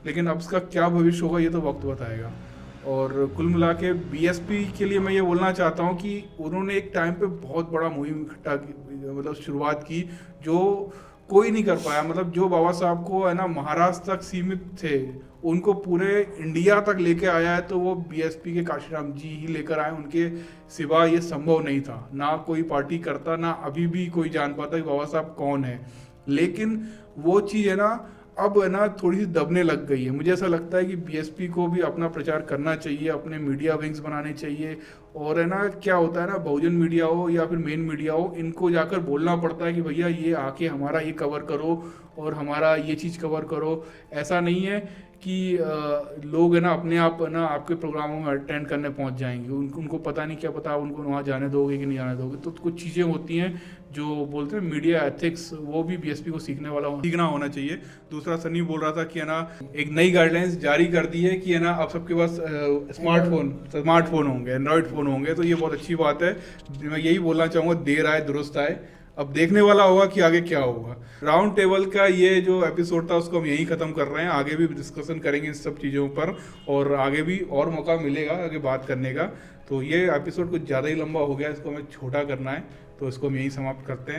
लेकिन अब इसका क्या भविष्य होगा ये तो वक्त बताएगा। और कुल मिला के BSP के लिए मैं ये बोलना चाहता हूँ कि उन्होंने एक टाइम पे बहुत बड़ा मुहिम इकट्ठा मतलब शुरुआत की जो कोई नहीं कर पाया। मतलब जो बाबा साहब को है ना महाराष्ट्र तक सीमित थे, उनको पूरे इंडिया तक लेके आया है तो वो BSP के काशीराम जी ही लेकर आए। उनके सिवा ये संभव नहीं था, ना कोई पार्टी करता, ना अभी भी कोई जान पाता कि बाबा साहब कौन है। लेकिन वो चीज़ है ना अब है ना थोड़ी सी दबने लग गई है। मुझे ऐसा लगता है कि BSP को भी अपना प्रचार करना चाहिए, अपने मीडिया विंग्स बनाने चाहिए। और है ना क्या होता है ना, बहुजन मीडिया हो या फिर मेन मीडिया हो, इनको जाकर बोलना पड़ता है कि भैया ये आके हमारा ये कवर करो और हमारा ये चीज़ कवर करो। ऐसा नहीं है कि लोग है ना अपने आप है ना आपके प्रोग्रामों में अटेंड करने पहुंच जाएंगे। उनको पता नहीं, क्या पता उनको वहाँ जाने दोगे कि नहीं जाने दोगे। तो कुछ चीज़ें होती हैं जो बोलते हैं मीडिया एथिक्स, वो भी BSP को सीखना होना चाहिए। दूसरा सनी बोल रहा था कि है ना एक नई गाइडलाइंस जारी कर दी है कि है ना अब सबके पास स्मार्टफोन होंगे, एंड्रॉयड फ़ोन होंगे, तो ये बहुत अच्छी बात है। मैं यही बोलना चाहूँगा, देर आए दुरुस्त आए। अब देखने वाला होगा कि आगे क्या होगा। राउंड टेबल का ये जो एपिसोड था उसको हम यहीं ख़त्म कर रहे हैं। आगे भी डिस्कशन करेंगे इन सब चीज़ों पर और आगे भी और मौका मिलेगा आगे बात करने का। तो ये एपिसोड कुछ ज़्यादा ही लंबा हो गया, इसको हमें छोटा करना है, तो इसको हम यहीं समाप्त करते हैं।